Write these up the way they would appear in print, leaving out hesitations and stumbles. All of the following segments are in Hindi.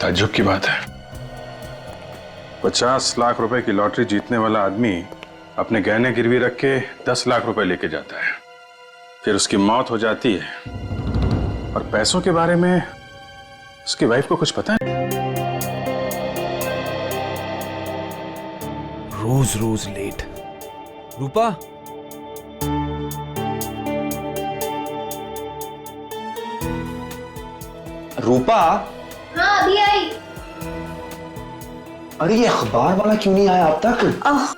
ताज्जुब की बात है, 50 लाख रुपए की लॉटरी जीतने वाला आदमी अपने गहने गिरवी रख के 10 लाख रुपए लेके जाता है, फिर उसकी मौत हो जाती है और पैसों के बारे में उसकी वाइफ को कुछ पता है? रोज रोज लेट। रूपा, रूपा। हाँ अभी आई। अरे ये अखबार वाला क्यों नहीं आया अब तक?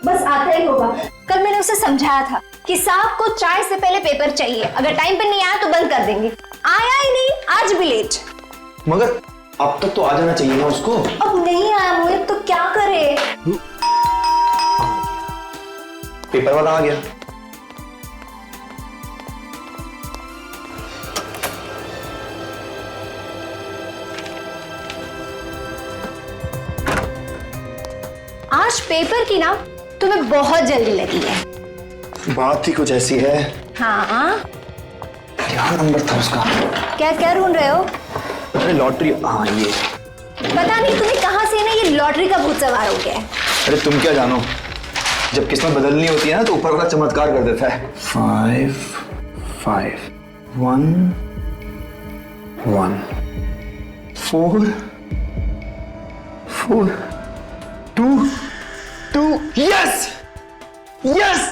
बस आता ही होगा। कल मैंने उसे समझाया था कि साहब को चाय से पहले पेपर चाहिए, अगर टाइम पे नहीं आया तो बंद कर देंगे। आया ही नहीं, आज भी लेट। मगर अब तक तो आ जाना चाहिए ना उसको। अब नहीं आया मोहित तो क्या करे? पेपर वाला आ गया। आज पेपर की ना तुम्हें बहुत जल्दी लगी है। बात ही कुछ ऐसी है। हाँ क्या नंबर था उसका? क्या क्या ढूंढ रहे हो? अरे लॉटरी। हाँ ये। पता नहीं तुम्हें कहां से ना ये लॉटरी का भूत सवार हो गया है। अरे तुम क्या जानो, जब किस्मत बदलनी होती है ना तो ऊपर वाला चमत्कार कर देता है। 5 5 1 1 4 4 2 2। Yes yes.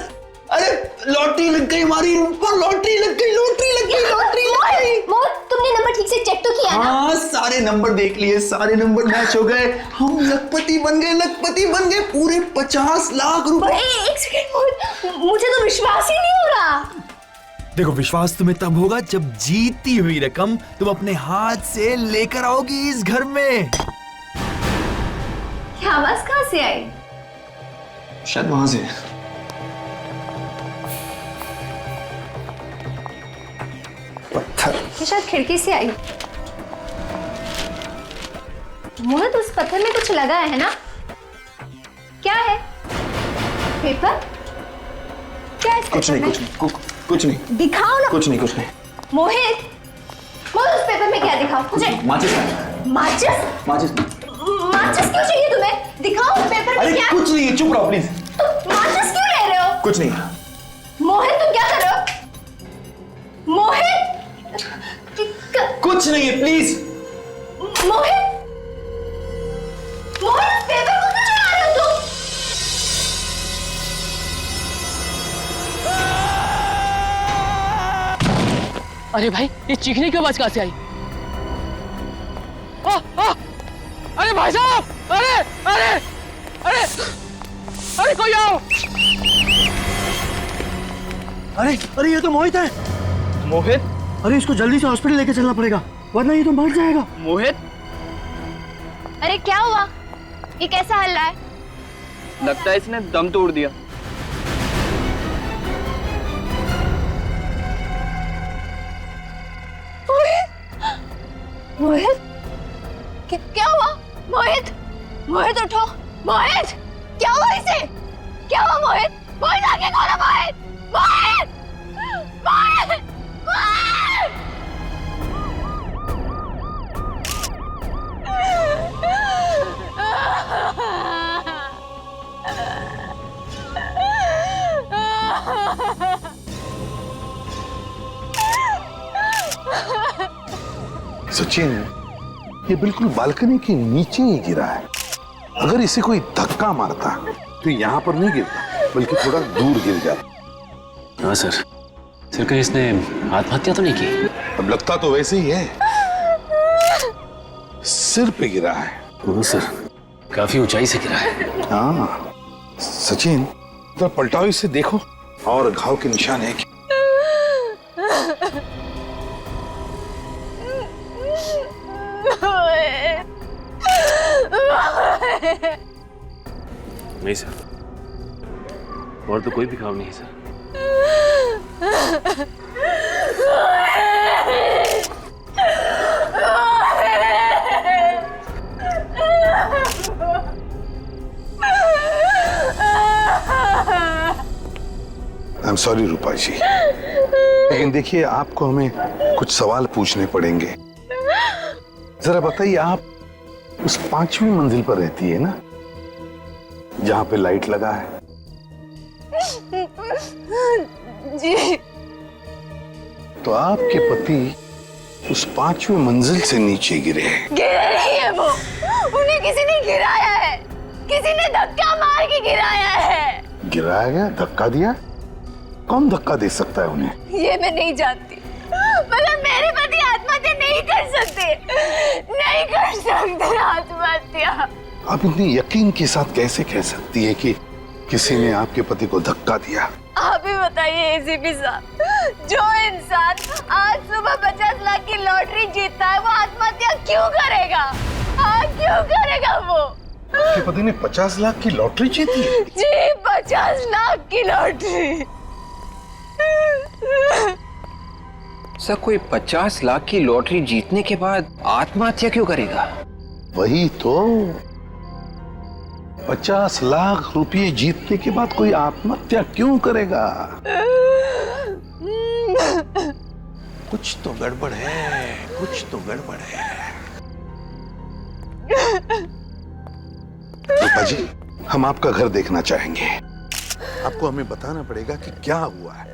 अरे लॉटरी लग गई हमारी ऊपर, लॉटरी लग गई, लॉटरी लग गई, लॉटरी लग गई। मोहित तुमने नंबर ठीक से चेक तो किया ना? हाँ सारे नंबर देख लिए, सारे नंबर मैच हो गए, हम लखपति बन गए, लखपति बन गए, पूरे 50 लाख रुपए। एक सेकंड मोहित, मुझे तो विश्वास ही नहीं हो रहा। देखो विश्वास तुम्हें तब होगा जब जीती हुई रकम तुम अपने हाथ से लेकर आओगी इस घर में। क्या आवाज कहां से आई? शायद वहां से। पत्थर। ये शायद खिड़की से आई। मोहित उस पत्थर में कुछ लगा है ना? क्या है? पेपर? क्या है इस कुछ पेपर नहीं, में? कुछ नहीं, दिखाओ ना। कुछ नहीं, कुछ नहीं। मोहित, मोहित उस पेपर में क्या दिखाओ मुझे? माचिस। माचिस? माचिस। माचिस क्यों चाहिए तुम्हें? दिखाओ उस पेपर में अरे क्या? कुछ नहीं है, चुप रहो प्लीज। तुम माचिस क्यों ले रहे हो? कुछ नहीं। मोहित तुम क्या कर रहे हो? मोहित! कुछ नहीं है प्लीज। मोहित! मोहित पेपर को क्यों चला रहे हो तुम? अरे भाई ये चीखने की आवाज कहां से आई? अरे भाई साहब! अरे अरे अरे अरे कोई आओ! अरे अरे ये तो मोहित है। मोहित? अरे इसको जल्दी से हॉस्पिटल लेके चलना पड़ेगा वरना ये तो मर जाएगा। मोहित? अरे क्या हुआ? ये कैसा हल्ला है? लगता है इसने दम तोड़ दिया। मोहित? क्या हुआ? मोहित! मोहित उठो! मोहित! क्या हुआ इसे? क्या हुआ मोहित? मोहित आगे खोलो मोहित! मोहित! मोहित! मोहित! सचिन, ये बिल्कुल बालकनी के नीचे ही गिरा है। अगर इसे कोई धक्का मारता तो यहाँ पर नहीं गिरता बल्कि थोड़ा दूर गिर जाता। हाँ सर कहीं इसने आत्महत्या तो नहीं की? अब लगता तो वैसे ही है, सिर पे गिरा है। हाँ सर काफी ऊंचाई से गिरा है। हाँ सचिन, तो पलटाओ इसे, देखो और घाव के निशान है क्या? नहीं सर, और तो कोई भी घाव नहीं है सर। आई एम सॉरी रूपा जी, लेकिन देखिए आपको हमें कुछ सवाल पूछने पड़ेंगे। जरा बताइए, आप उस 5वीं मंजिल पर रहती है ना, जहां पे लाइट लगा है? जी। तो आपके पति उस 5वीं मंजिल से नीचे गिरे। गिरे नहीं है वो, उन्हें किसी ने गिराया है, किसी ने धक्का मार के गिराया है। गिराया गया? धक्का दिया? कौन धक्का दे सकता है उन्हें? ये मैं नहीं जानती, मगर मेरे पति आत्महत्या नहीं कर सकते, नहीं कर सकते आत्महत्या। आप इतनी यकीन के साथ कैसे कह सकती है कि किसी ने आपके पति को धक्का दिया? आप ही बताइए एसीपी साहब, जो इंसान आज सुबह 50 लाख की लॉटरी जीतता है वो आत्महत्या क्यों करेगा? हाँ, क्यों करेगा वो? आपके पति ने 50 लाख की लॉटरी जीती है? जी, 50 लाख की लॉटरी। सर, कोई 50 लाख की लॉटरी जीतने के बाद आत्महत्या क्यों करेगा? वही तो, 50 लाख रुपए जीतने के बाद कोई आत्महत्या क्यों करेगा? कुछ तो गड़बड़ है, कुछ तो गड़बड़ है। रूपा जी, हम आपका घर देखना चाहेंगे। आपको हमें बताना पड़ेगा कि क्या हुआ है।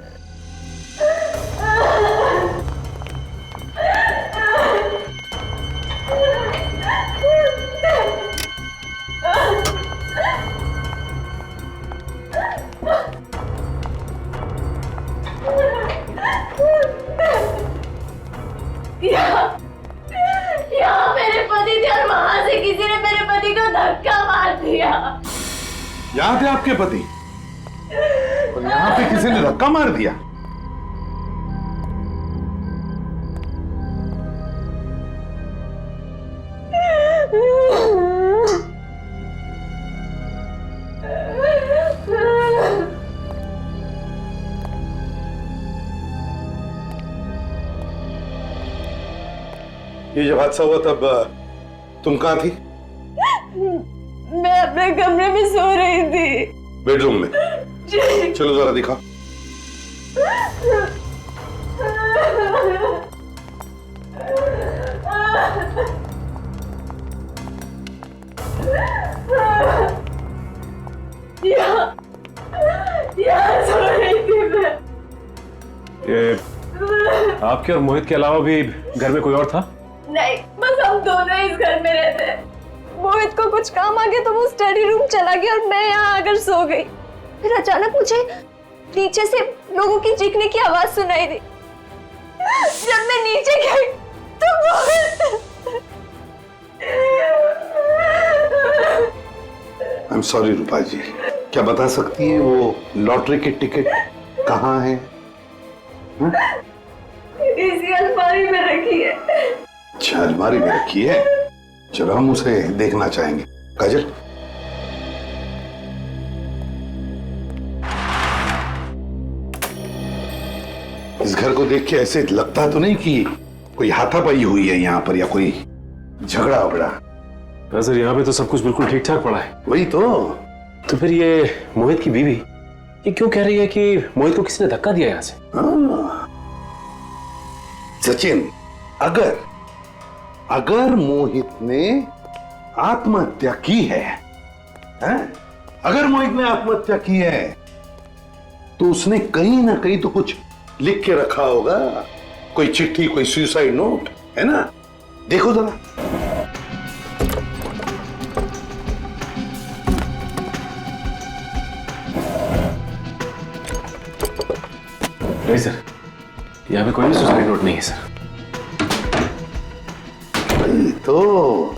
यहाँ मेरे पति थे और वहां से किसी ने मेरे पति को धक्का मार दिया। यहाँ थे आपके पति और यहाँ पे किसी ने धक्का मार दिया? ये जब हादसा हुआ तब तुम कहाँ थी? मैं अपने कमरे में सो रही थी। बेडरूम में? जी। चलो जरा दिखाओ। यहाँ सो रही थी मैं। ये आपके और मोहित के अलावा भी घर में कोई और था? नहीं, बस हम दोनों इस घर में रहते। मोहित को कुछ काम आ गया तो वो स्टडी रूम चला गया और मैं यहाँ आकर सो गई। फिर अचानक मुझे नीचे से लोगों की चीखने की आवाज सुनाई दी। जब मैं नीचे गई तो मोहित। आई एम सॉरी रूपा जी, क्या बता सकती हैं वो लॉटरी की टिकट कहाँ है? इसी अलमारी में रखी है। अच्छा, अलमारी में रखी है। चलो हम उसे देखना चाहेंगे। काजल, इस घर को देख के ऐसे लगता तो नहीं कि कोई हाथापाई हुई है यहाँ पर या कोई झगड़ा वगड़ा? सर, यहाँ पे तो सब कुछ बिल्कुल ठीक ठाक पड़ा है। वही तो फिर ये मोहित की बीवी ये क्यों कह रही है कि मोहित को किसी ने धक्का दिया यहाँ से? सचिन, अगर मोहित ने आत्महत्या की है, अगर मोहित ने आत्महत्या की है तो उसने कहीं ना कहीं तो कुछ लिख के रखा होगा, कोई चिट्ठी, कोई सुसाइड नोट, है ना? देखो जरा। नहीं सर, यहाँ पे कोई भी सुसाइड नोट नहीं है सर। तो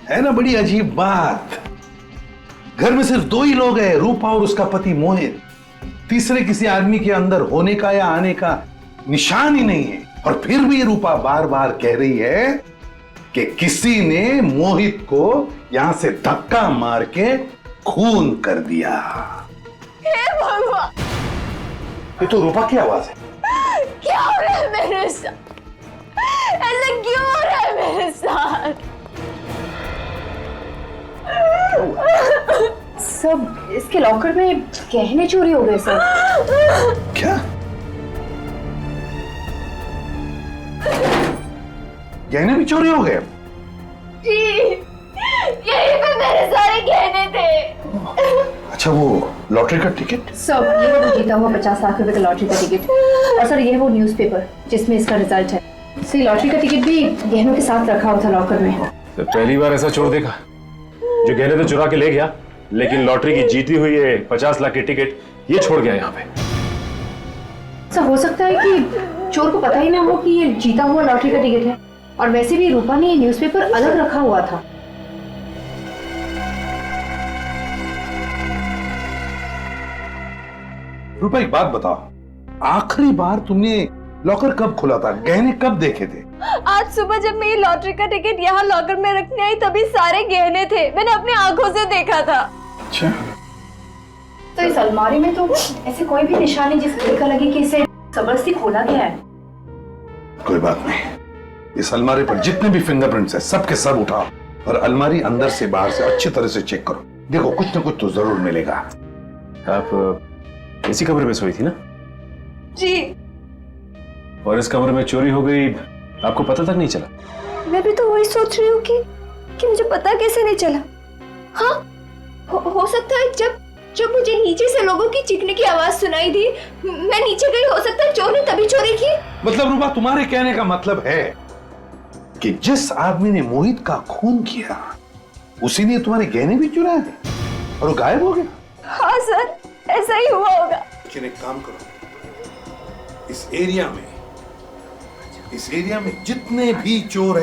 है ना बड़ी अजीब बात। घर में सिर्फ 2 ही लोग हैं, रूपा और उसका पति मोहित। तीसरे किसी आदमी के अंदर होने का या आने का निशान ही नहीं है। और फिर भी रूपा बार बार कह रही है कि किसी ने मोहित को यहां से धक्का मार के खून कर दिया। हे भगवान, ये तो रूपा की आवाज है। क्या हो रहा है मेरे साथ? ऐसा क्यों हो रहा है मेरे साथ? सब इसके लॉकर में गहने चोरी हो गए सर। क्या? गहने भी चोरी हो गए? जी। अच्छा, वो लॉटरी का टिकट? सर ये है वो जीता हुआ 50 लाख रुपए का लॉटरी का टिकट। और सर ये है वो न्यूज़पेपर जिसमें इसका रिजल्ट है। सर लॉटरी का टिकट भी गहनों के साथ रखा हुआ था लॉकर में। तो पहली बार ऐसा चोर देखा जो गहने तो चुरा के ले गया, लेकिन लॉटरी की जीती हुई ये 50 लाख की टिकट ये छोड़ गया यहाँ पे। सर हो सकता है कि चोर को पता ही ना हो कि ये जीता हुआ लॉटरी का टिकट है, और वैसे भी रूपा ने ये न्यूज़पेपर अलग रखा हुआ था। रूपा एक बात बताओ, आखिरी बार तुमने लॉकर कब खुला था? गहने कब देखे थे? आज सुबह जब मैं ये लॉटरी का टिकट यहाँ लॉकर में रखने आई तभी सारे गहने थे, मैंने अपनी आंखों से देखा था। अच्छा, तो इस अलमारी में तो ऐसे कोई भी निशान नहीं जिससे देखा लगे कि इसे जबरदस्ती खोला गया है। कोई बात नहीं, इस अलमारी पर जितने भी फिंगरप्रिंट्स हैं सबके सब उठाओ और अलमारी अंदर से बाहर से अच्छी तरह से चेक करो। देखो कुछ ना कुछ तो जरूर मिलेगा। आप इसी कमरे में सोई थी ना? जी। और इस कमरे में चोरी हो गई, आपको पता तक नहीं चला? मैं भी तो वही सोच रही हूँ कि मुझे पता कैसे नहीं चला। हाँ, हो सकता है जब मुझे नीचे से लोगों की चीखने की आवाज सुनाई दी, मैं नीचे गई, हो सकता है चोर ने तभी चोरी की। मतलब रूपा, तुम्हारे कहने का मतलब है कि जिस आदमी ने मोहित का खून किया उसी ने तुम्हारे गहने भी चुराए थे और वो गायब हो गया? हाँ सर, ऐसा ही हुआ होगा। लेकिन एक काम करो, इस एरिया में जितने भी चोर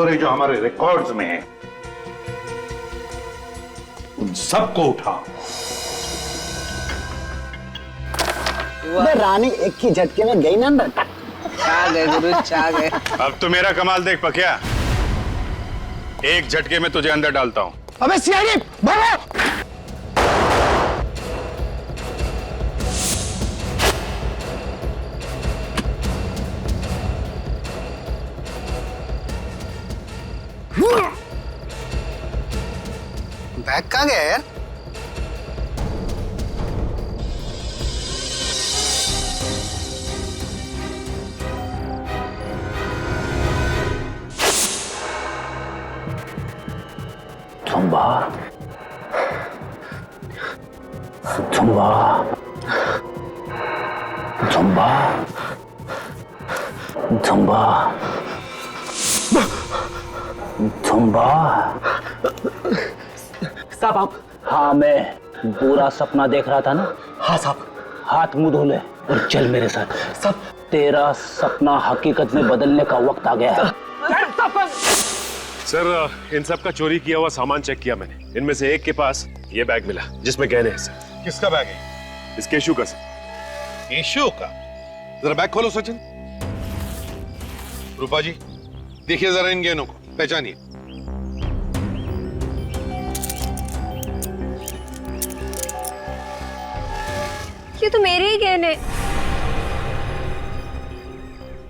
है जो हमारे रिकॉर्ड्स में हैं, उन सबको उठाओ। रानी एक ही झटके में गई ना। छा गए गुरु, छा गए। अब तो मेरा कमाल देख पकिया, एक झटके में तुझे अंदर डालता हूं। अबे सीआईडी भागो। बैग कहाँ गया यार? Zumba, Zumba, Zumba, Zumba, Zumba. साहब आप? हाँ, मैं पूरा सपना देख रहा था ना। हाँ साहब। हाथ मुंह धो ले और चल मेरे साथ। सब तेरा सपना हकीकत में बदलने का वक्त आ गया है। सर, इन सब का चोरी किया हुआ सामान चेक किया मैंने। इनमें से एक के पास ये बैग मिला जिसमें गहने हैं सर। किसका बैग है? इस केशु का सर। केशु का? जरा बैग खोलो सचिन। रूपा जी, देखिए जरा इन गहनों को, पहचानिए। ये तो मेरे ही गहने।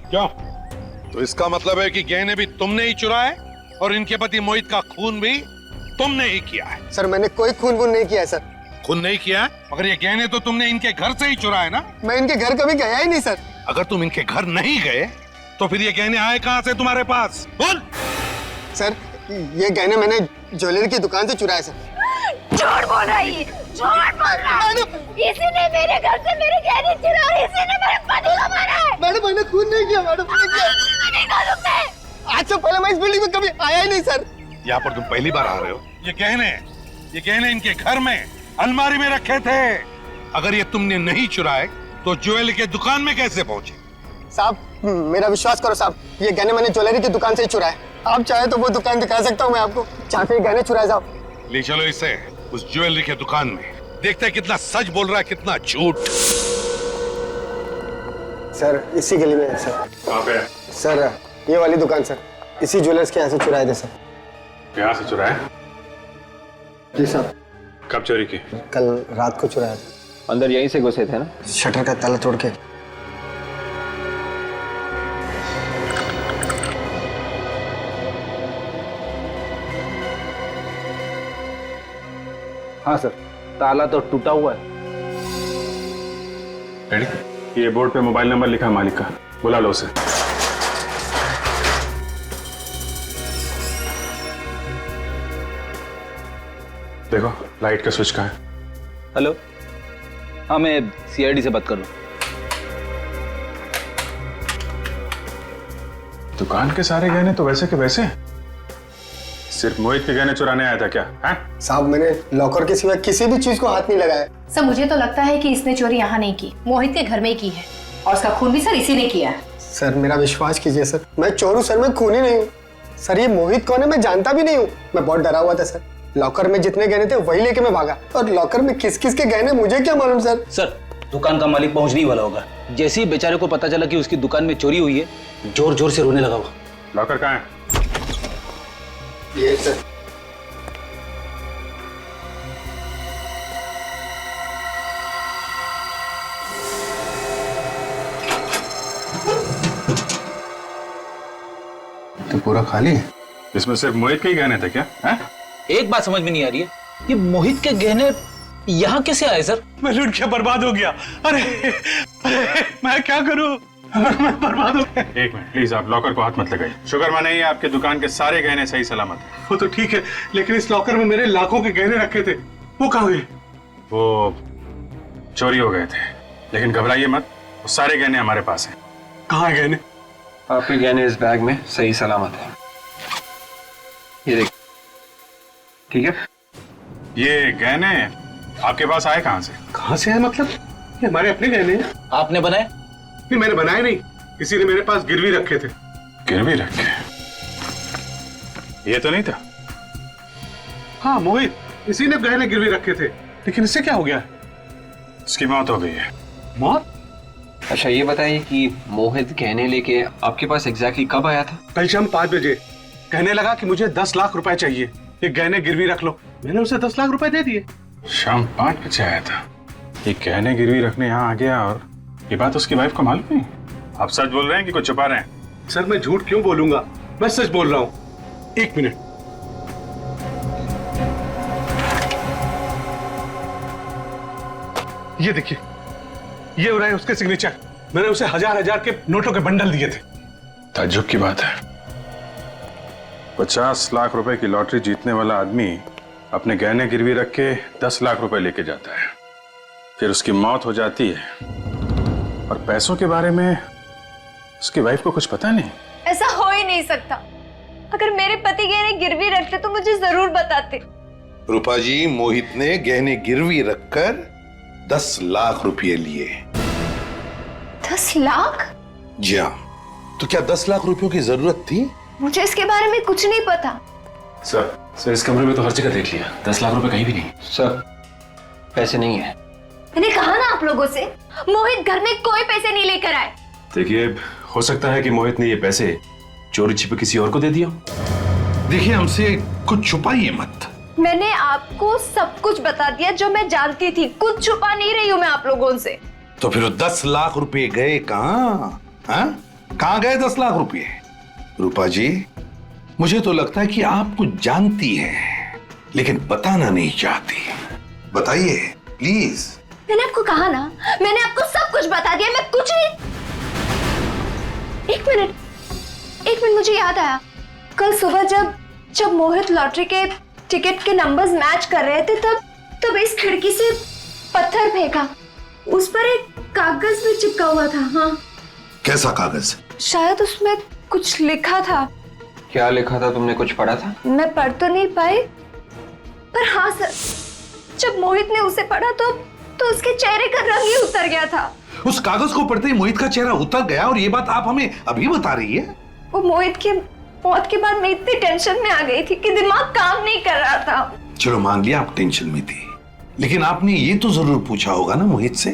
क्यों? तो इसका मतलब है कि गहने भी तुमने ही चुराए और इनके पति मोहित का खून भी तुमने ही किया है। सर मैंने कोई खून वून नहीं किया है सर। खून नहीं किया है, मगर ये गहने तो तुमने इनके घर से ही चुराए ना? मैं इनके घर कभी गया ही नहीं सर। अगर तुम इनके घर नहीं गए तो फिर ये गहने आए कहां से तुम्हारे पास? बोल। सर ये गहने मैंने ज्वेलरी की दुकान से चुराए सर। झूठ बोल रहा है, झूठ बोल रहा है। इसी ने मेरे घर से मेरे गहने चुराए, इसी ने मेरे पति को मारा है। मैडम मैंने खून नहीं किया मैडम। नहीं मालूम है। आज से पहले मैं इस बिल्डिंग में कभी आया ही नहीं सर। यहाँ पर तुम पहली बार आ रहे हो। ये गहने इनके घर में अलमारी में रखे थे। अगर ये तुमने नहीं चुराए तो ज्वेलरी के दुकान में कैसे पहुंचे? साहब मेरा विश्वास करो साहब, ये गहने मैंने ज्वेलरी की दुकान से ही चुराए। आप चाहे तो वो दुकान दिखा सकता हूँ मैं आपको, जहाँ पे गहने चुराए जाओ। ले चलो इसे उस ज्वेलरी के दुकान में, देखते हैं कितना सच बोल रहा है कितना झूठ। सर इसी गली में है सर। कहाँ पे? सर ये वाली दुकान सर, इसी ज्वेलर्स के यहाँ से चुराए थे सर। यहाँ से चुराए? जी साहब। कब चोरी की? कल रात को चुराया था। अंदर यहीं से घुसे थे ना? शटर का ताला तोड़ के। हाँ सर, ताला तो टूटा हुआ है। रेडी? ये बोर्ड पे मोबाइल नंबर लिखा है मालिक का, बुला लो उसे। देखो लाइट का स्विच कहाँ है? हेलो, हाँ मैं सीआईडी से बात कर रहा हूँ। दुकान के सारे गहने तो वैसे के वैसे हैं। सिर्फ मोहित के गहने चुराने आया था क्या? हैं? साहब मैंने लॉकर के सिवा किसी भी चीज को हाथ नहीं लगाया। सर मुझे तो लगता है कि इसने चोरी यहाँ नहीं की, मोहित के घर में ही की है और उसका खून भी सर इसी ने किया है। सर मेरा विश्वास कीजिए सर, मैं चोर हूँ सर, मैं खूनी नहीं हूँ सर। ये मोहित कौन है मैं जानता भी नहीं हूँ। मैं बहुत डरा हुआ था सर। लॉकर में जितने गहने थे वही लेके मैं भागा, और लॉकर में किस किस के गहने मुझे क्या मालूम सर। सर दुकान का मालिक पहुंचने ही वाला होगा। जैसे ही बेचारे को पता चला कि उसकी दुकान में चोरी हुई है, जोर जोर से रोने लगा होगा। लॉकर कहाँ है? ये सर। तो पूरा खाली है। इसमें सिर्फ मोहित के ही गहने थे क्या? हैं? एक बात समझ में नहीं आ रही है, ये मोहित के गहने यहाँ कैसे आए सर? मैं लूट के बर्बाद हो गया। अरे अरे मैं क्या करूं? मैं बर्बाद हो गया। एक मिनट प्लीज, आप लॉकर को हाथ मत लगाइए। शुक्र माने ही आपके दुकान के सारे गहने सही सलामत हैं। वो तो ठीक है, लेकिन इस लॉकर में मेरे लाखों के गहने रखे थे, वो कहाँ गए? वो चोरी हो गए थे, लेकिन घबराइए मत, वो सारे गहने हमारे पास हैं। कहाँ है गहने? आपके गहने इस बैग में सही सलामत है। ये देख, ठीक है? ये गहने आपके पास आए कहाँ से? कहाँ से है मतलब? ये हमारे अपने गहने हैं। आपने बनाए? नहीं मैंने बनाए नहीं, किसी ने मेरे पास गिरवी रखे थे। गिरवी रखे? ये तो नहीं था। हाँ मोहित, इसी ने गहने गिरवी रखे थे, लेकिन इससे क्या हो गया? इसकी मौत हो गई है। मौत? अच्छा ये बताइए कि मोहित गहने लेके आपके पास एग्जैक्टली कब आया था? कल शाम 5 बजे कहने लगा कि मुझे 10 लाख रुपए चाहिए, ये गहने गिरवी रख लो। मैंने उसे 10 लाख रुपए दे दिए। शाम 5 बजे आया था, ये गहने गिरवी रखने यहाँ आ गया, और ये बात उसकी वाइफ को मालूम नहीं? आप सच बोल रहे हैं कि कुछ छुपा रहे हैं? सर मैं झूठ क्यों बोलूंगा, मैं सच बोल रहा हूँ। 1 मिनट। ये देखिए, ये हो रहा है उसके सिग्नेचर। मैंने उसे हजार के नोटों के बंडल दिए थे। ताज्जुब की बात है, 50 लाख रुपए की लॉटरी जीतने वाला आदमी अपने गहने गिरवी रख के 10 लाख रुपए लेके जाता है, फिर उसकी मौत हो जाती है, और पैसों के बारे में उसकी वाइफ को कुछ पता नहीं। ऐसा हो ही नहीं सकता। अगर मेरे पति गहने गिरवी रखते तो मुझे जरूर बताते। रूपा जी, मोहित ने गहने गिरवी रखकर 10 लाख रुपए लिए। 10 लाख? जी हाँ। तो क्या 10 लाख रुपयों की जरूरत थी? मुझे इसके बारे में कुछ नहीं पता। सर इस कमरे में तो हर जगह देख लिया, 10 लाख रुपए कहीं भी नहीं। सर पैसे नहीं है। मैंने कहा ना आप लोगों से, मोहित घर में कोई पैसे नहीं लेकर आए। देखिए, हो सकता है कि मोहित ने ये पैसे चोरी छिपे किसी और को दे दिया। देखिए, हमसे कुछ छुपाइए मत। मैंने आपको सब कुछ बता दिया जो मैं जानती थी, कुछ छुपा नहीं रही हूँ मैं आप लोगों से। तो फिर 10 लाख रुपए गए कहाँ? कहाँ गए 10 लाख रुपए? रूपा जी, मुझे तो लगता है कि आप कुछ जानती हैं, लेकिन बताना नहीं चाहती। बताइए प्लीज। मैंने आपको कहा ना, मैंने आपको सब कुछ बता दिया, मैं कुछ नहीं। एक मिनट मुझे याद आया। कल सुबह जब मोहित लॉटरी के टिकट के नंबर्स मैच कर रहे थे, तब इस खिड़की से पत्थर फेंका, उस पर एक कागज भी चिपका हुआ था। हाँ। कैसा कागज? शायद उसमें कुछ लिखा था। क्या लिखा था? तुमने कुछ पढ़ा था? मैं पढ़ तो नहीं पाई, पर हाँ सर, जब मोहित ने उसे पढ़ा तो उसके चेहरे का रंग ही उतर गया था। उस कागज को पढ़ते ही मोहित का चेहरा उतर गया, और ये बात आप हमें अभी बता रही है? वो मोहित की मौत के बाद मैं इतनी टेंशन में आ गई थी कि दिमाग काम नहीं कर रहा था। चलो मान लिया आप टेंशन में थी, लेकिन आपने ये तो जरूर पूछा होगा ना मोहित से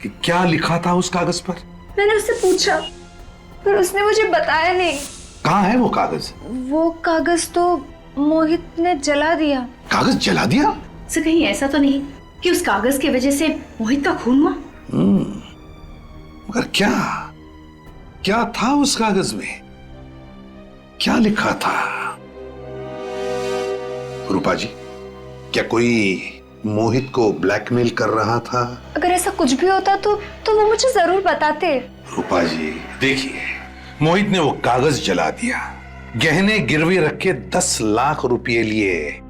कि क्या लिखा था उस कागज पर? मैंने उससे पूछा, पर उसने मुझे बताया नहीं। कहाँ है वो कागज? वो कागज तो मोहित ने जला दिया। कागज जला दिया? सर कहीं ऐसा तो नहीं कि उस कागज की वजह से मोहित का खून हुआ? मगर क्या था उस कागज में? क्या लिखा था? रूपा जी, क्या कोई मोहित को ब्लैकमेल कर रहा था? अगर ऐसा कुछ भी होता तो वो मुझे जरूर बताते। रूपा जी देखिए, मोहित ने वो कागज जला दिया, गहने गिरवी रख के 10 लाख रुपए लिए,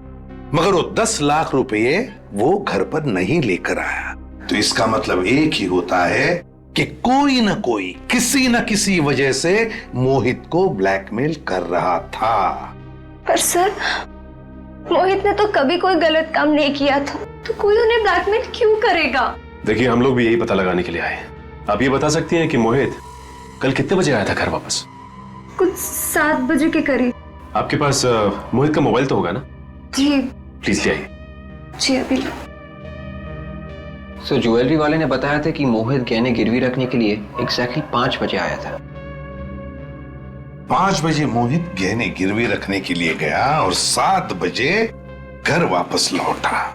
मगर वो 10 लाख रुपए वो घर पर नहीं लेकर आया। तो इसका मतलब एक ही होता है कि कोई ना कोई किसी न किसी वजह से मोहित को ब्लैकमेल कर रहा था। पर सर, मोहित ने तो कभी कोई गलत काम नहीं किया था, तो कोई उन्हें ब्लैकमेल क्यों करेगा? देखिए, हम लोग भी यही पता लगाने के लिए आए। आप ये बता सकती हैं कि मोहित कल कितने बजे आया था घर वापस? कुछ 7 बजे के करीब। आपके पास मोहित का मोबाइल तो होगा ना? जी। प्लीज ले आइए। जी अभी लो। सो ज्वेलरी वाले ने बताया था कि मोहित गहने गिरवी रखने के लिए एग्जैक्टली 5 बजे आया था। 5 बजे मोहित गहने गिरवी रखने के लिए गया और 7 बजे घर वापस लौटा।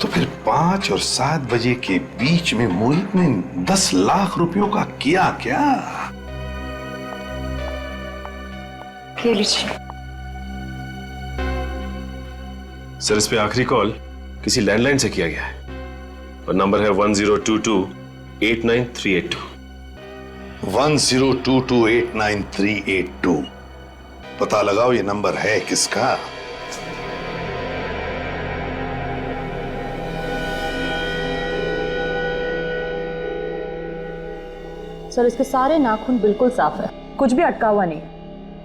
तो फिर 5 और 7 बजे के बीच में मोहित ने 10 लाख रुपयों का किया क्या? ये लीजिए। सर, इस पे आखिरी कॉल किसी लैंडलाइन से किया गया है और नंबर है 1022-89382। 1022-89382। पता लगाओ ये नंबर है किसका? सर, इसके सारे नाखून बिल्कुल साफ है, कुछ भी अटका हुआ नहीं।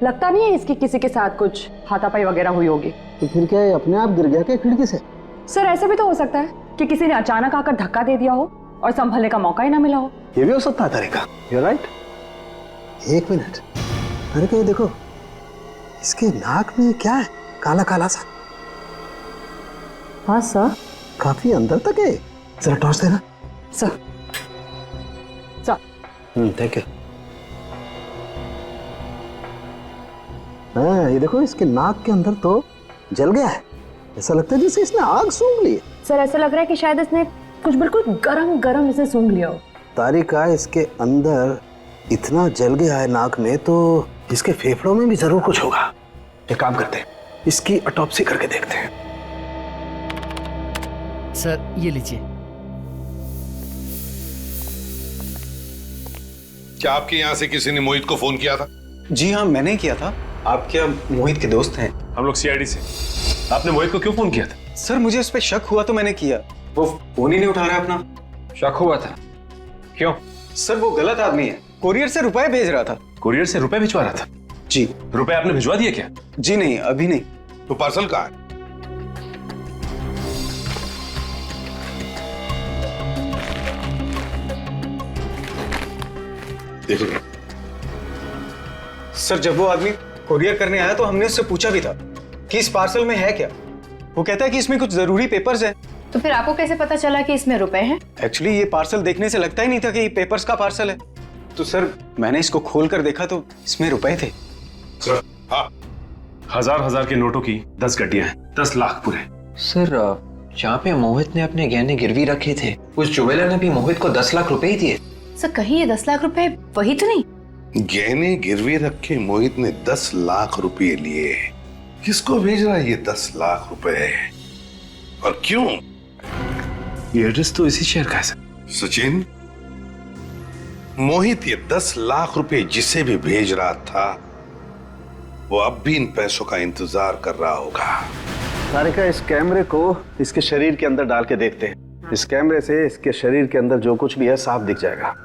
लगता नहीं है इसकी किसी के साथ कुछ हाथापाई वगैरह हुई होगी। तो फिर क्या है, अपने आप गिर गया क्या खिड़की से? सर, ऐसा भी तो हो सकता है कि किसी ने अचानक आकर धक्का दे दिया हो और संभलने का मौका ही ना मिला हो। ये भी हो सकता है तरीका। You right. 1 मिनट, अरे क्या देखो, इसके नाक में क्या है, काला काला सा? हाँ सर, काफी अंदर तक है। जरा टॉर्च देना। सर। Thank you. हाँ, ये देखो, इसके नाक के अंदर तो जल गया है। ऐसा लगता है जैसे इसने आग सूंघ ली है। सर, ऐसा लग रहा है कि शायद इसने कुछ बिल्कुल गरम गरम इसे सूंघ लिया हो। तारिका, इसके अंदर इतना जल गया है नाक में, तो इसके फेफड़ों में भी जरूर कुछ होगा। एक काम करते हैं, इसकी ऑटोप्सी करके देखते हैं। सर, ये लीजिए। क्या आपके यहाँ से किसी ने मोहित को फोन किया था? जी हाँ, मैंने किया था। आप क्या मोहित के दोस्त हैं? हम लोग सीआईडी से। आपने मोहित को क्यों फोन किया था? सर, मुझे उस पर शक हुआ तो मैंने किया। वो फोन ही नहीं उठा रहा अपना। शक हुआ था? क्यों? सर, वो गलत आदमी है, कोरियर से रुपए भेज रहा था। कुरियर से रुपए भिजवा रहा था? जी। रुपए आपने भिजवा दिए क्या? जी नहीं, अभी नहीं। तो पार्सल कहाँ है? देखो सर, जब वो आदमी कोरियर करने आया तो हमने उससे पूछा भी था कि इस पार्सल में है क्या। वो कहता है कि इसमें कुछ जरूरी पेपर्स हैं। तो फिर आपको कैसे पता चला कि इसमें रुपए हैं? एक्चुअली ये पार्सल देखने से लगता ही नहीं था कि ये पेपर्स का पार्सल है। तो सर, मैंने इसको खोल कर देखा तो इसमें रुपए थे। सर, हाँ। हजार के नोटों की 10 गड्डियां हैं, 10 लाख पूरे। सर, जहाँ पे मोहित ने अपने गहने गिरवी रखे थे, उस ज्वेलर ने भी मोहित को 10 लाख रुपए ही दिए। सर, कहीं ये 10 लाख रुपए वही तो नहीं? गहने गिरवी रख के मोहित ने 10 लाख रुपए लिए। किसको भेज रहा है ये 10 लाख रुपए और क्यों? ये एड्रेस तो इसी शहर का है सर। सचिन, मोहित ये 10 लाख रुपए जिसे भी भेज रहा था, वो अब भी इन पैसों का इंतजार कर रहा होगा। तारिका, इस कैमरे को इसके शरीर के अंदर डाल के देखते हैं। इस कैमरे से इसके शरीर के अंदर जो कुछ भी है साफ दिख जाएगा।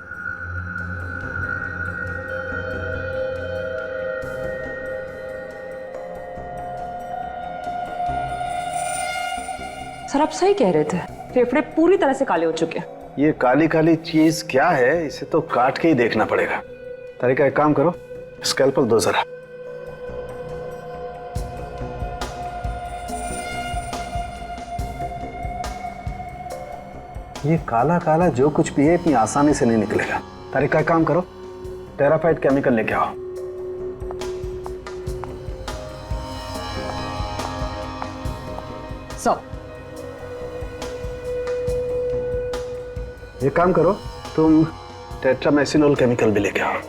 सर, आप सही कह रहे थे, फेफड़े पूरी तरह से काले हो चुके हैं। ये काली काली चीज क्या है, इसे तो काट के ही देखना पड़ेगा। तारिका, एक काम करो, स्कैल्पल दो जरा। ये काला काला जो कुछ भी है इतनी आसानी से नहीं निकलेगा। तारिका, एक काम करो, टेराफाइट केमिकल लेके आओ। एक काम करो, तुम टेट्रामेसिनोल केमिकल भी लेके आओ।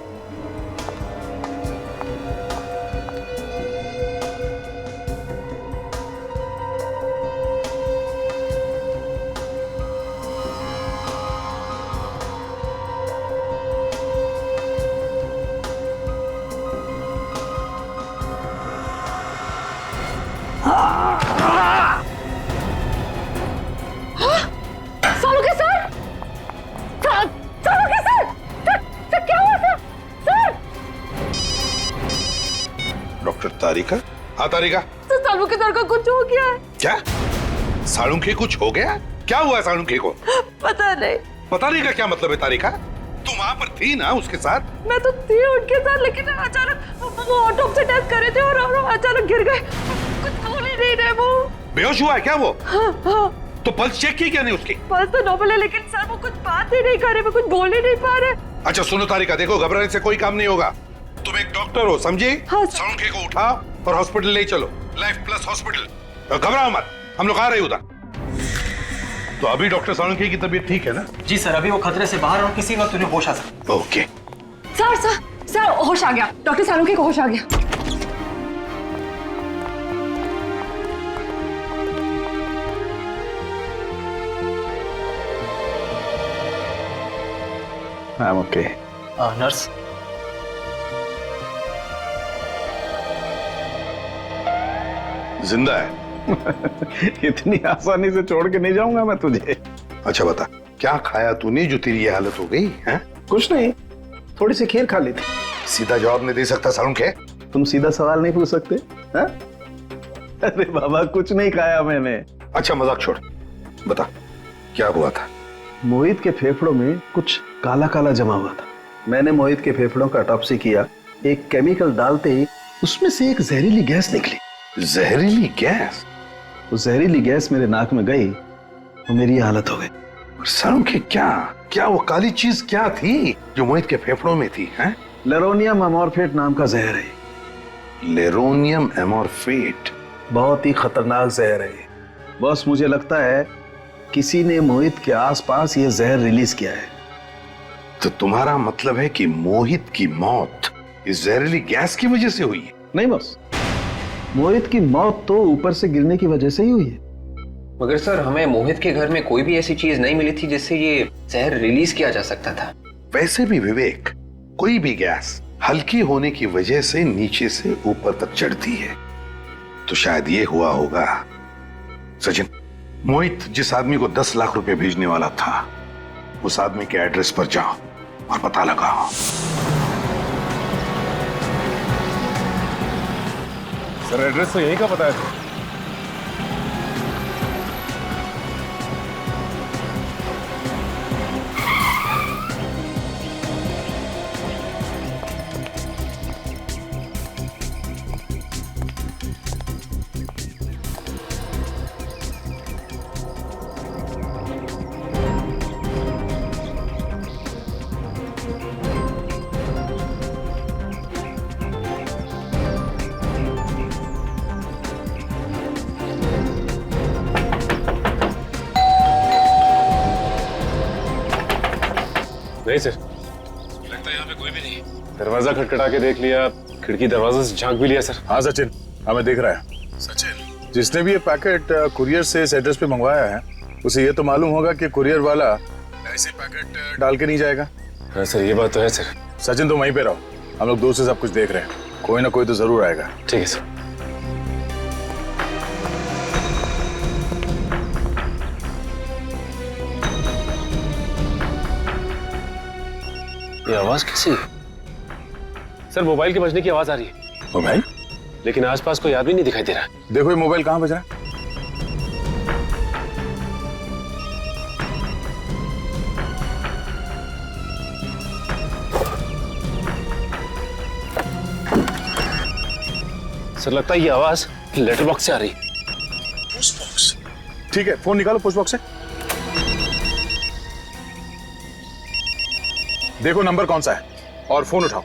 तारिका? हाँ तारिका, सर सालू के सर का कुछ हो गया है। क्या साळुंखे कुछ हो गया? क्या हुआ साळुंखे को? पता नहीं। पता नहीं का क्या मतलब है तारिका? तुम वहां पर थी ना उसके साथ? मैं तो थी उनके साथ, लेकिन अचानक वो ऑटो से टेस्ट कर रहे थे और अचानक गिर गए। कुछ बोल ही नहीं रहे वो। बेहोश हुआ है क्या वो? हाँ। तो पल्स चेक की क्या नहीं उसकी? पल्स तो नॉर्मल है, लेकिन सर वो कुछ बात ही नहीं कर रहे, वो कुछ बोल ही नहीं पा रहे। अच्छा सुनो तारिका, देखो घबराने से कोई काम नहीं होगा। तुम एक डॉक्टर हो, समझी? हाँ। साळुंखे को उठाओ और हॉस्पिटल ले चलो, लाइफ प्लस हॉस्पिटल। घबराओ मत, हम लोग आ रहे हैं उधर। तो अभी डॉक्टर साळुंखे की तबीयत ठीक है ना? जी सर, अभी वो खतरे से बाहर और किसी वक्त उन्हें होश आ सकता। ओके। सर होश आ गया, डॉक्टर सालुंखे को होश आ गया। I am okay. नर्स, जिंदा है? इतनी आसानी से छोड़ के नहीं जाऊंगा मैं तुझे। अच्छा बता, क्या खाया तूने जो तेरी ये हालत हो गई है? कुछ नहीं, थोड़ी सी खीर खा ली थी। सीधा जवाब नहीं दे सकता साळुंखे? तुम सीधा सवाल नहीं पूछ सकते हैं? अरे बाबा कुछ नहीं खाया मैंने। अच्छा मजाक छोड़, बता क्या हुआ था? मोहित के फेफड़ों में कुछ काला काला जमा हुआ था। मैंने मोहित के फेफड़ों का ऑटोप्सी किया। एक केमिकल डालते ही उसमें से एक जहरीली गैस निकली। जहरीली गैस? वो जहरीली गैस मेरे नाक में गई तो मेरी ये हालत हो गई। साळुंखे क्या वो काली चीज क्या थी जो मोहित के फेफड़ों में थी? हैं? लेरोनियम एमॉर्फेट नाम का जहर है। लेरोनियम एमॉर्फेट? बहुत ही खतरनाक जहर है बॉस। मुझे लगता है किसी ने मोहित के आसपास ये जहर रिलीज किया है। तो तुम्हारा मतलब है कि मोहित की मौत इस जहरीली गैस की वजह से हुई है? नहीं बॉस, मोहित की मौत तो ऊपर से गिरने की वजह से ही हुई है। मगर सर हमें मोहित के घर में कोई भी ऐसी चीज नहीं मिली थी जिससे ये जहर रिलीज किया जा सकता था। वैसे भी विवेक, कोई भी गैस हल्की होने की वजह से नीचे से ऊपर तक चढ़ती है। तो शायद ये हुआ होगा। सचिन, मोहित जिस आदमी को 10 लाख रुपए भेजने वाला था, उस आदमी के एड्रेस पर जाओ और पता लगाओ। सर एड्रेस तो यहीं का पता है। नहीं सर, लगता है यहाँ पे कोई भी नहीं। दरवाजा खटखटा के देख लिया, खिड़की दरवाजा से झांक भी लिया सर। हाँ सचिन, हमें देख रहा है। सचिन, जिसने भी ये पैकेट कुरियर से इस एड्रेस पे मंगवाया है, उसे ये तो मालूम होगा कि कुरियर वाला ऐसे पैकेट डाल के नहीं जाएगा। हाँ सर, ये बात तो है सर। सचिन तुम वहीं पे रहो, हम लोग दूर से सब कुछ देख रहे हैं। कोई ना कोई तो जरूर आएगा। ठीक है सर। ये आवाज कैसी है? सर मोबाइल के बजने की आवाज आ रही है। मोबाइल? लेकिन आसपास कोई आदमी नहीं दिखाई दे रहा। देखो ये मोबाइल कहाँ बज रहा है। सर लगता है ये आवाज लेटर बॉक्स से आ रही। Post box? ठीक है, फोन निकालो पोस्ट बॉक्स से। देखो नंबर कौन सा है और फोन उठाओ।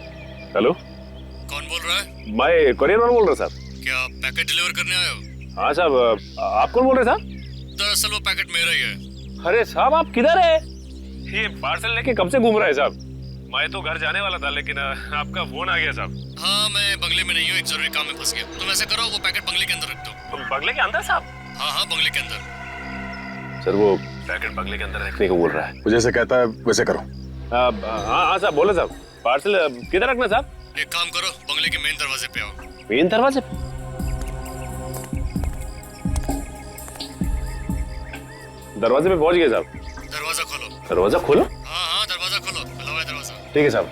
हेलो, कौन बोल रहा है? मैं कोरियर वाला बोल रहा साहब। क्या पैकेट डिलीवर करने आए हो? हाँ साहब, आप कौन बोल रहे साहब? दरअसल वो पैकेट मेरा ही है। अरे साहब आप किधर है? ये पार्सल लेके कब से घूम रहा है साहब? मैं तो घर जाने वाला था, लेकिन आपका फोन आ गया साहब। हाँ मैं बंगले में नहीं हूँ, एक जरूरी काम में फंस गया। तुम ऐसे करो, वो पैकेट बंगले के अंदर रख दो। बंगले के अंदर साहब? हाँ हाँ बंगले के अंदर। सर वो पैकेट बंगले के अंदर रखने को बोल रहा है। वो जैसे कहता है वैसे करो। हाँ हाँ साहब, बोले साहब। पार्सल किधर रखना साहब? एक काम करो, बंगले के मेन दरवाजे पे आओ। मेन दरवाजे? दरवाजे पे पहुंच गए साहब। दरवाजा खोलो। दरवाजा खोलो? हाँ हाँ दरवाजा खोलो, खुला हुआ है दरवाजा। ठीक है साहब।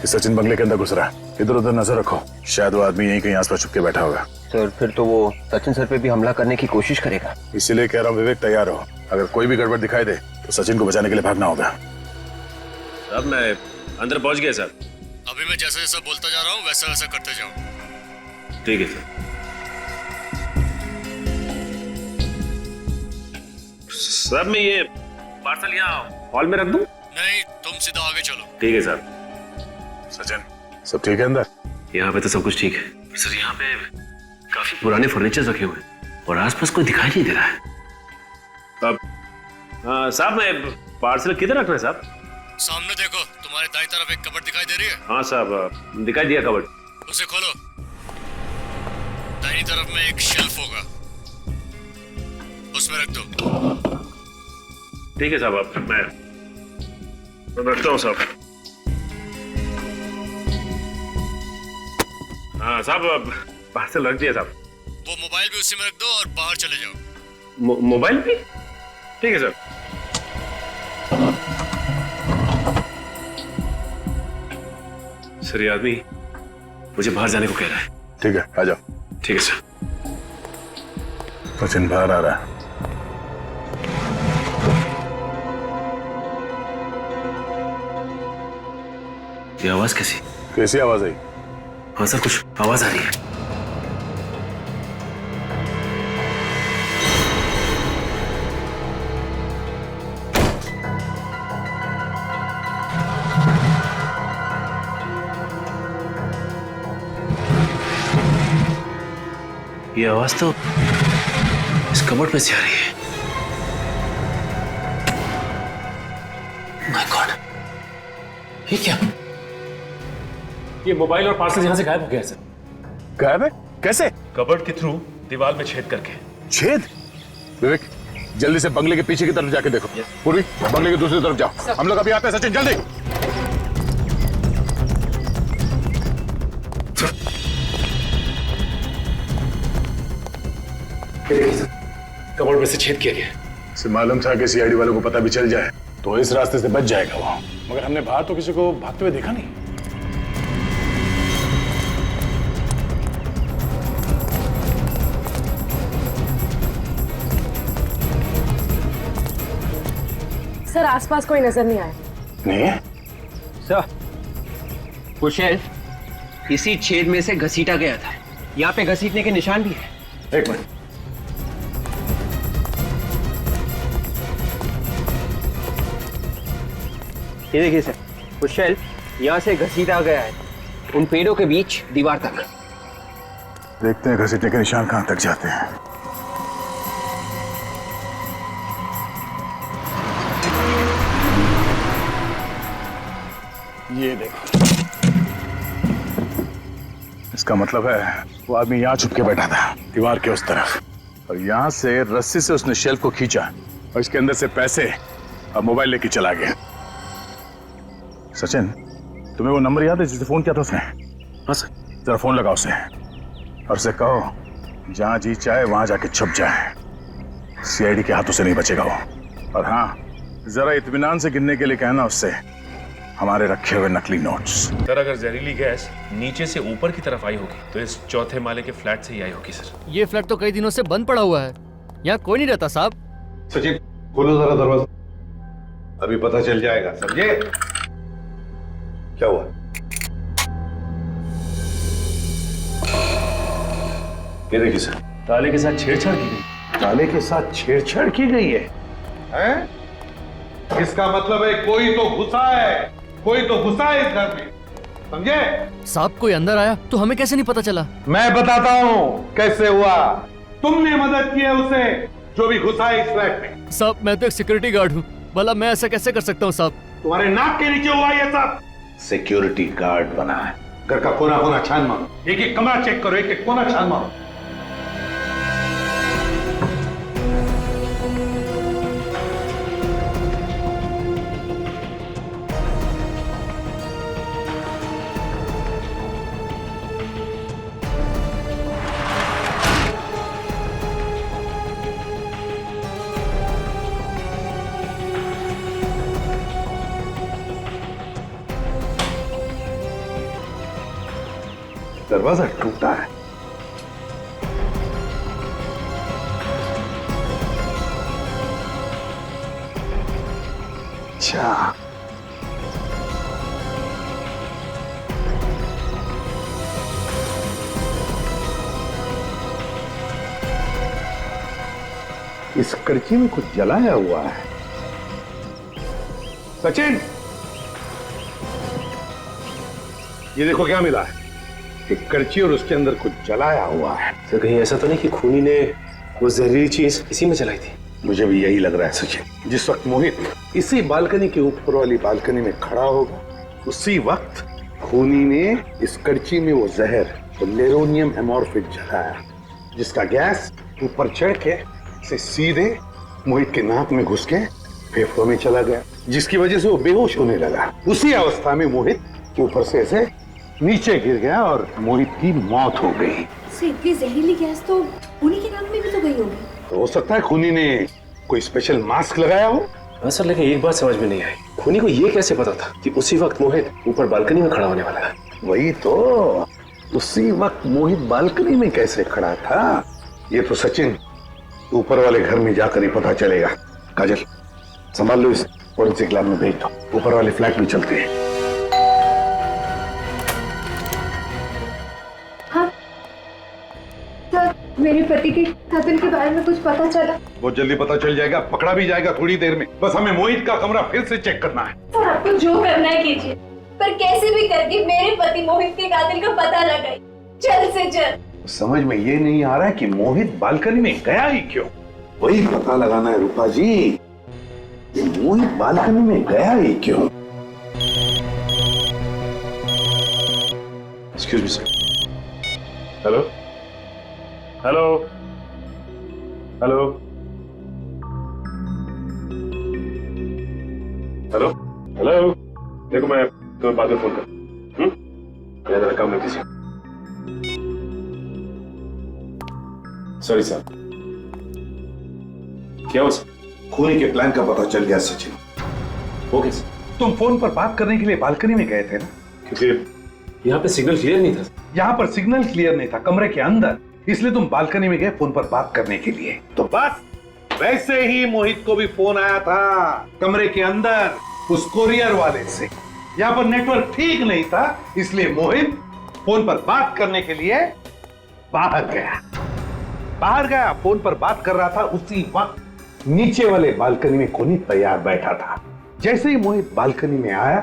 सचिन बंगले के अंदर घुस रहा है। इधर उधर नजर रखो, शायद वो आदमी यहीं कहीं आसपास छुप के बैठा होगा। सर फिर तो वो सचिन सर पे भी हमला करने की कोशिश करेगा। इसीलिए कह रहा हूँ विवेक, तैयार हो। अगर कोई भी गड़बड़ दिखाई दे तो सचिन को बचाने के लिए भागना होगा। अब मैं अंदर पहुंच गया सर। अभी मैं जैसा जैसा बोलता जा रहा हूँ वैसा वैसा करते जाओ। ठीक है सर। सर मैं ये पार्सल यहाँ हॉल में रख दूं? नहीं, तुम सीधा आगे चलो। ठीक है सर। सचिन, सब ठीक है अंदर? यहाँ पे तो सब कुछ ठीक है सर। यहाँ पे काफी पुराने फर्नीचर रखे हुए हैं और आसपास कोई दिखाई नहीं दे रहा है। अब साहब मैं पार्सल किधर रखना है साहब? सामने देखो, तुम्हारे दाईं तरफ एक कबर्ड दिखाई दे रही है? हाँ साहब, दिखाई दिया कबर्ड। उसे खोलो। दाईं तरफ में एक शेल्फ होगा, उसमें रख दो। ठीक है साहब, अब मैं रखता हूँ साहब। हाँ साहब, पार्सल रख दिया साहब। वो मोबाइल भी उसी में रख दो और बाहर चले जाओ। मोबाइल भी? ठीक है सर। सर ये आदमी मुझे बाहर जाने को कह रहा है। ठीक है, आ जाओ। ठीक है सर। सचिन बाहर आ रहा है। ये आवाज कैसी? कैसी आवाज आई? हाँ सर, कुछ आवाज आ रही है। ये आवाज तो इस कबर्ड में से आ रही है। माय गॉड, ये क्या? ये मोबाइल और पार्सल यहां से गायब हो गया सर। गायब है? कैसे? कबर्ड के थ्रू दीवार में छेद करके। छेद? विवेक, जल्दी से बंगले के पीछे की तरफ जाके देखो। पूर्वी, बंगले की दूसरी तरफ जाओ। हम लोग अभी आते हैं। सचिन जल्दी। कबर्ड में से छेद किया गया। इसे मालूम था कि सीआईडी वालों को पता भी चल जाए तो इस रास्ते से बच जाएगा वो, मगर हमने बाहर तो किसी को भागते हुए देखा नहीं। सर आसपास कोई नजर नहीं आया। नहीं? सर वो शेल्फ इसी छेद में से घसीटा गया था। यहाँ पे घसीटने के निशान भी है। एक मिनट। ये देखिए सर, वो शेल्फ यहाँ से घसीटा गया है उन पेड़ों के बीच दीवार तक। देखते हैं घसीटने के निशान कहां तक जाते हैं। ये देखो, इसका मतलब है वो आदमी यहां छुप के बैठा था दीवार के उस तरफ, और यहां से रस्सी से उसने शेल्फ को खींचा और इसके अंदर से पैसे और मोबाइल लेके चला गया। सचिन, तुम्हें वो नंबर याद है जिससे फोन किया था उसने? हाँ सर। जरा फोन लगाओ उसे और उसे कहो जहां जी चाहे वहां जाके छुप जाए। सीआईडी के हाथों से नहीं बचेगा वो। और हाँ, जरा इत्मीनान से गिनने के लिए कहना उससे हमारे रखे हुए नकली नोट्स। सर अगर जहरीली गैस नीचे से ऊपर की तरफ आई होगी तो इस चौथे माले के फ्लैट से ही आई होगी सर। ये फ्लैट तो कई दिनों से बंद पड़ा हुआ है, यहाँ कोई नहीं रहता साहब। सचिन खोलो जरा दरवाजा, अभी पता चल जाएगा। समझे? क्या हुआ? ये देखिए सर, ताले के साथ छेड़छाड़ की गई। ताले के साथ छेड़छाड़ की गई है? हैं? इसका मतलब है कोई तो घुसा है, कोई तो घुसा है इस घर में। समझे? साहब कोई अंदर आया तो हमें कैसे नहीं पता चला? मैं बताता हूँ कैसे हुआ। तुमने मदद की है उसे जो भी घुसा है इस फ्लैट में। साहब मैं तो एक सिक्योरिटी गार्ड हूँ, भला मैं ऐसा कैसे कर सकता हूँ साहब? तुम्हारे नाक के नीचे हुआ ये सब। सिक्योरिटी गार्ड बना है, घर का कोना कोना छान मारो, एक एक कमरा चेक करो, एक एक कोना छान मारो। दरवाजा टूटा है। अच्छा, इस कड़ची में कुछ जलाया हुआ है। सचिन, ये देखो क्या मिला है। एक कड़ची और उसके अंदर कुछ जलाया हुआ है। सर कहीं ऐसा तो नहीं कि खूनी ने वो जहरीली चीज इसी में जलाई थी? मुझे भी यही लग रहा है सचिन। जिस वक्त मोहित इसी बालकनी के ऊपर वाली बालकनी में खड़ा होगा, उसी वक्त खूनी ने इस कड़ची में वो जहर, वो लेरोनियम एमोर्फिक जलाया, जिसका गैस ऊपर चढ़ के से सीधे मोहित के नाक में घुस के फेफड़ों में चला गया, जिसकी वजह से वो बेहोश होने लगा। उसी अवस्था में मोहित ऊपर से ऐसे नीचे गिर गया और मोहित की मौत हो गई। इतनी जहरीली गैस तो उन्हीं के नाक में भी तो गई होगी। तो हो सकता है खूनी ने कोई स्पेशल मास्क लगाया हो। हाँ सर, लेकिन एक बात समझ में नहीं आई, खूनी को ये कैसे पता था कि उसी वक्त मोहित ऊपर बालकनी में खड़ा होने वाला है? वही तो, उसी वक्त मोहित बालकनी में कैसे खड़ा था, ये तो सचिन ऊपर वाले घर में जाकर ही पता चलेगा। काजल, संभाल लो, इस फोरेंसिक लैब में भेज दो, ऊपर वाले फ्लैट में चलते हैं। हाँ सर, मेरे पति के कत्ल के बारे में कुछ पता चला? बहुत जल्दी पता चल जाएगा, पकड़ा भी जाएगा थोड़ी देर में। बस हमें मोहित का कमरा फिर से चेक करना है। सर आपको जो करना है कीजिए, पर कैसे भी करके मेरे पति मोहित के कातिल का पता लगाइए, जल्द से जल्द। समझ में ये नहीं आ रहा है कि मोहित बालकनी में गया ही क्यों। वही पता लगाना है रूपा जी, कि मोहित बालकनी में गया ही क्यों। Excuse me sir. Hello hello hello hello hello, देखो मैं तुम्हें बाद में फोन कर। मैं जरा काम में बिजी हूं। Sorry sir. क्या हो सर? खूनी के प्लान का पता चल गया सचिन। वो कैसे? तुम फोन पर बात करने के लिए बालकनी में गए थे ना? क्योंकि यहाँ पे सिग्नल क्लियर नहीं था। यहाँ पर सिग्नल क्लियर नहीं था, कमरे के अंदर, इसलिए तुम बालकनी में गए फोन पर बात करने के लिए। तो बस वैसे ही मोहित को भी फोन आया था कमरे के अंदर उस कोरियर वाले से। यहाँ पर नेटवर्क ठीक नहीं था, इसलिए मोहित फोन पर बात करने के लिए बाहर गया। फोन पर बात कर रहा था, उसी वक्त नीचे वाले बालकनी में खूनी तैयार बैठा था। जैसे ही मोहित बालकनी में आया,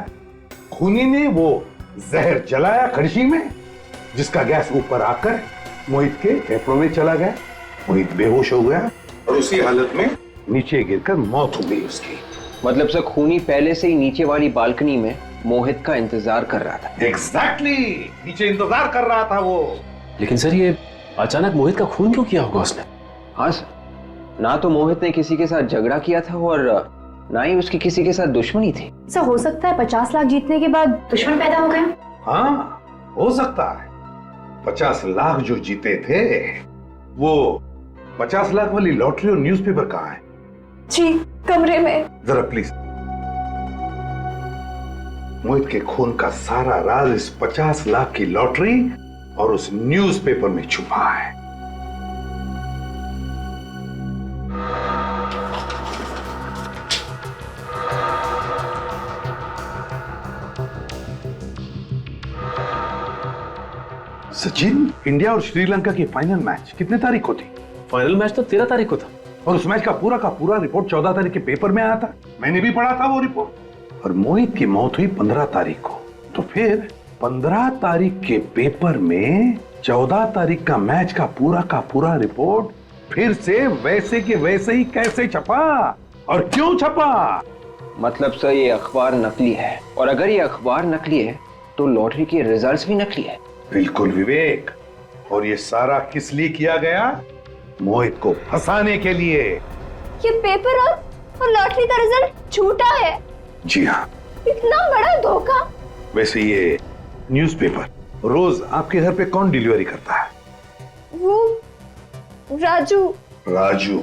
खूनी ने वो जहर जलाया कड़छी में, जिसका गैस ऊपर आकर मोहित के फेफड़ों में चला गया। मोहित बेहोश हो गया और उसी हालत में नीचे गिरकर मौत हो गई उसकी। मतलब सर खूनी पहले से ही नीचे वाली बालकनी में मोहित का इंतजार कर रहा था। एग्जैक्टली, नीचे इंतजार कर रहा था वो। लेकिन सर ये अचानक मोहित का खून क्यों किया होगा उसने? हाँ सर, ना तो मोहित ने किसी के साथ झगड़ा किया था और ना ही उसकी किसी के साथ दुश्मनी थी। सर हो सकता है 50 लाख जीतने के बाद दुश्मन पैदा हो गए। हाँ हो सकता है। 50 लाख जो जीते थे, वो 50 लाख वाली लॉटरी और न्यूज़पेपर कहाँ है? जी कमरे में। जरा प्लीज। मोहित के खून का सारा राज इस 50 लाख की लॉटरी और उस न्यूज़पेपर में छुपा है। सचिन, इंडिया और श्रीलंका की फाइनल मैच कितने तारीख को थी? फाइनल मैच तो 13 तारीख को था। और उस मैच का पूरा रिपोर्ट 14 तारीख के पेपर में आया था। मैंने भी पढ़ा था वो रिपोर्ट। और मोहित की मौत हुई 15 तारीख को। तो फिर 15 तारीख के पेपर में 14 तारीख का मैच का पूरा रिपोर्ट फिर से वैसे के वैसे ही कैसे छपा और क्यों छपा? मतलब सर ये अखबार नकली है, और अगर ये अखबार नकली है तो लॉटरी के रिजल्ट्स भी नकली है। बिल्कुल विवेक। और ये सारा किस लिए किया गया? मोहित को फंसाने के लिए। ये पेपर और लॉटरी का रिजल्ट झूठा है। जी हाँ। इतना बड़ा धोखा। वैसे ये न्यूज़पेपर रोज आपके घर पे कौन डिलीवरी करता है? वो राजू। राजू।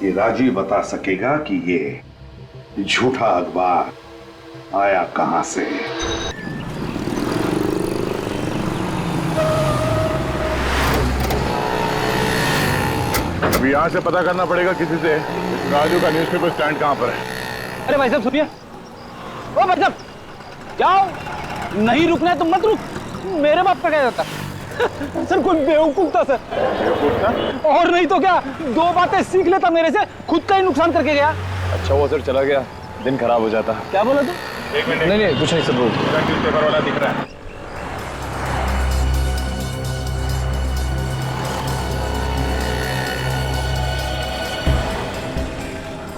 ये राजू ही बता सकेगा कि ये झूठा अखबार आया कहां से। अभी यहाँ से पता करना पड़ेगा किसी से राजू का न्यूज़पेपर स्टैंड कहाँ पर है। अरे भाई साहब सुनिए, ओ भाई साहब जाओ, नहीं रुकना है तो मत रुक, मेरे बाप का क्या जाता। सर कोई बेवकूफ था सर। बेवकूफ था? और नहीं तो क्या, 2 बातें सीख लेता मेरे से, खुद का ही नुकसान करके गया। अच्छा वो सर चला गया, दिन खराब हो जाता। क्या बोला तू? एक मिनट। नहीं कुछ नहीं सर, वो न्यूज़पेपर वाला दिख रहा है।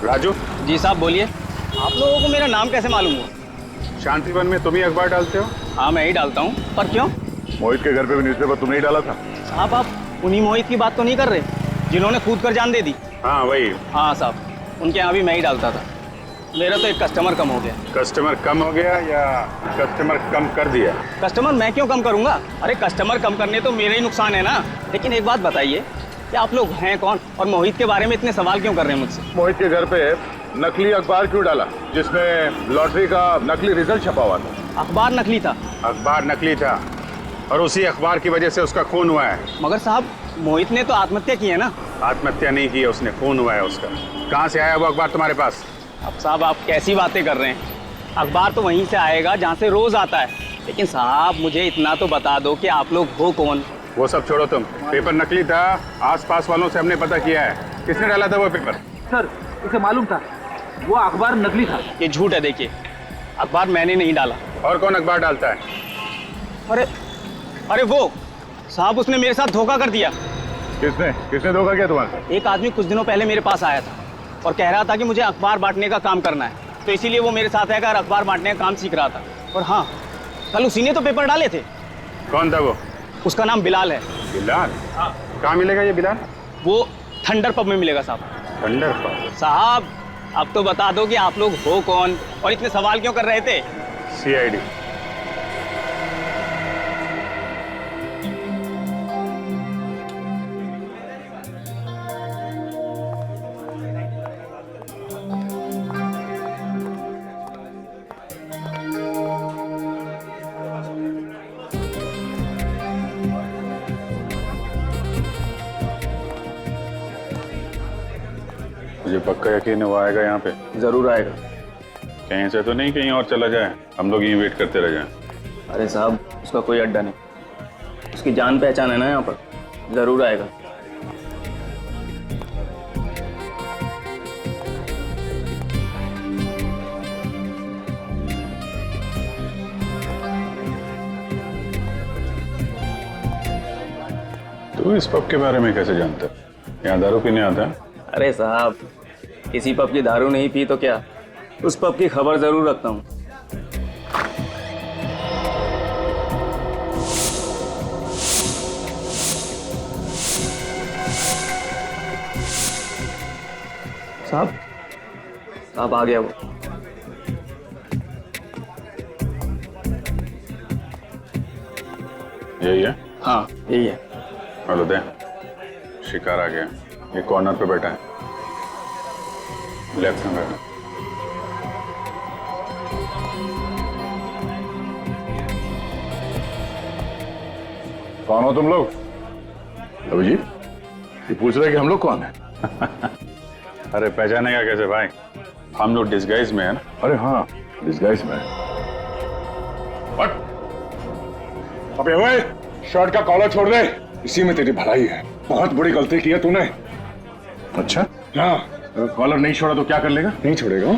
राजू। जी साहब बोलिए। आप लोगों को मेरा नाम कैसे मालूम हुआ? शांतिवन में तुम ही अखबार डालते हो? हाँ मैं ही डालता हूँ, पर क्यों? मोहित के घर पे भी न्यूज़पेपर तुमने ही डाला था। साहब आप उन्हीं मोहित की बात तो नहीं कर रहे जिन्होंने कूद कर जान दे दी? हाँ वही। हाँ साहब, उनके यहाँ भी मैं ही डालता था। मेरा तो एक कस्टमर कम हो गया। कस्टमर कम हो गया या कस्टमर कम कर दिया? कस्टमर मैं क्यों कम करूंगा? अरे कस्टमर कम करने तो मेरा ही नुकसान है ना। लेकिन एक बात बताइए कि आप लोग हैं कौन और मोहित के बारे में इतने सवाल क्यों कर रहे हैं मुझसे? मोहित के घर पे नकली अखबार क्यों डाला जिसमें लॉटरी का नकली रिजल्ट छपा हुआ था? अखबार नकली था। अखबार नकली था और उसी अखबार की वजह से उसका खून हुआ है। मगर साहब मोहित ने तो आत्महत्या की है ना। आत्महत्या नहीं की है उसने, खून हुआ है उसका। कहाँ से आया वो अखबार तुम्हारे पास? अब साहब आप कैसी बातें कर रहे हैं? अखबार तो वहीं से आएगा जहाँ से रोज आता है। लेकिन साहब मुझे इतना तो बता दो कि आप लोग हो कौन? वो सब छोड़ो तुम, पेपर नकली था, आसपास वालों से हमने पता किया है। किसने डाला था वो पेपर? सर उसे मालूम था वो अखबार नकली था। ये झूठ है, देखिए अखबार मैंने नहीं डाला। और कौन अखबार डालता है? अरे वो साहब उसने मेरे साथ धोखा कर दिया। किसने धोखा किया तुम्हारे? एक आदमी कुछ दिनों पहले मेरे पास आया था और कह रहा था कि मुझे अखबार बांटने का काम करना है, तो इसीलिए वो मेरे साथ आकर अखबार बांटने का काम सीख रहा था। और हाँ, कल उसी ने तो पेपर डाले थे। कौन था वो? उसका नाम बिलाल है। बिलाल? हाँ। कहाँ मिलेगा ये बिलाल? वो थंडर पब में मिलेगा साहब। Thunder pub? साहब अब तो बता दो कि आप लोग हो कौन और इतने सवाल क्यों कर रहे थे? CID। मुझे पक्का यकीन है वो आएगा यहाँ पे। जरूर आएगा। कहीं से तो नहीं कहीं और चला जाए, हम लोग यहीं वेट करते रह जाएं। अरे साहब उसका कोई अड्डा नहीं, उसकी जान पहचान है ना यहाँ पर, जरूर आएगा। तू इस पब के बारे में कैसे जानता? यहाँ दारू पीने आता है? अरे साहब किसी पब की दारू नहीं पी तो क्या, उस पब की खबर जरूर रखता हूँ। साहब आ गया वो। यही है? हाँ यही है। हेलो दे, शिकार आ गया। ये कॉर्नर पे बैठा है, लेफ्ट में बैठा। कौन हो तुम लोग? अभिजीत, ये पूछ रहे कि हम लोग कौन है? अरे पहचानेगा कैसे भाई, हम लोग डिस्गाइज में है ना। अरे हाँ डिस्गाइज में। अबे ओए, शर्ट का कॉलर छोड़ दे, इसी में तेरी भलाई है। बहुत बड़ी गलती की है तूने। अच्छा हाँ, कॉलर नहीं छोड़ा तो क्या कर लेगा? नहीं छोड़ेगा।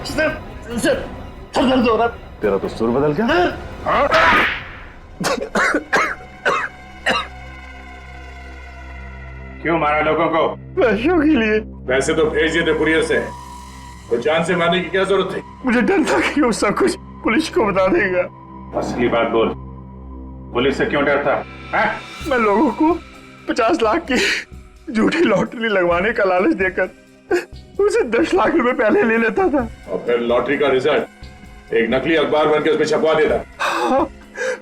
सर दर्द हो रहा। तेरा तो सुर बदल गया। क्यों मारा लोगों को? पैसों के लिए। पैसे तो भेज दिए थे कुरियर से, तो जान से मारने की क्या जरूरत थी? मुझे डर था कि वो सब कुछ पुलिस को बता देगा। असली बात बोल, पुलिस से क्यों डरता है? मैं लोगों को 50 लाख की झूठी लॉटरी लगवाने का लालच देकर उसे 10 लाख रुपए पहले ले लेता था और फिर लॉटरी का रिजल्ट एक नकली अखबार बनकर उसमें छपवा देता। हाँ,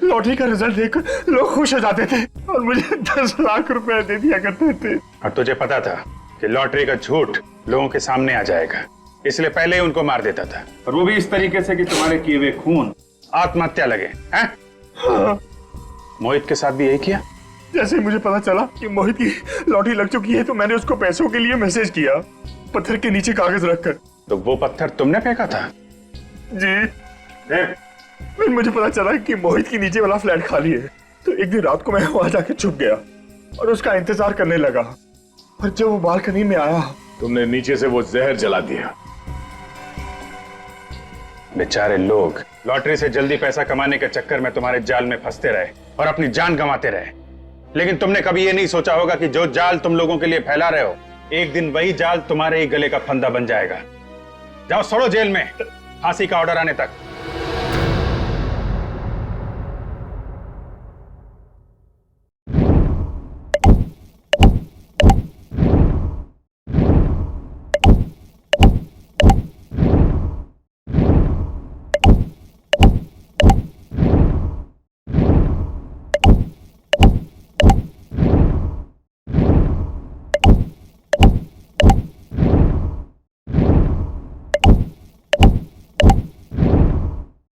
लॉटरी का रिजल्ट देखकर लोग खुश हो जाते थे और मुझे 10 लाख रुपए दे दिया करते थे। और तुझे पता था कि लॉटरी का झूठ लोगों के सामने आ जाएगा, इसलिए पहले ही उनको मार देता था, और वो भी इस तरीके से कि तुम्हारे किए हुए खून आत्महत्या लगे हैं? हाँ। मोहित के साथ भी यही किया? जैसे ही मुझे पता चला कि मोहित की लॉटरी लग चुकी है तो मैंने उसको पैसों के लिए मैसेज किया, पत्थर के नीचे कागज रखकर। तो वो पत्थर तुमने फेंका था? जी। फिर मुझे पता चला कि मोहित के नीचे वाला फ्लैट खाली है, तो एक दिन रात को मैं वहां जाके छुप गया और उसका इंतजार करने लगा। और जब वो बालकनी में आया, तुमने नीचे से वो जहर जला दिया। बेचारे लोग लॉटरी से जल्दी पैसा कमाने के चक्कर में तुम्हारे जाल में फंसते रहे और अपनी जान गंवाते रहे, लेकिन तुमने कभी ये नहीं सोचा होगा कि जो जाल तुम लोगों के लिए फैला रहे हो, एक दिन वही जाल तुम्हारे ही गले का फंदा बन जाएगा। जाओ सड़ो जेल में, फांसी का ऑर्डर आने तक।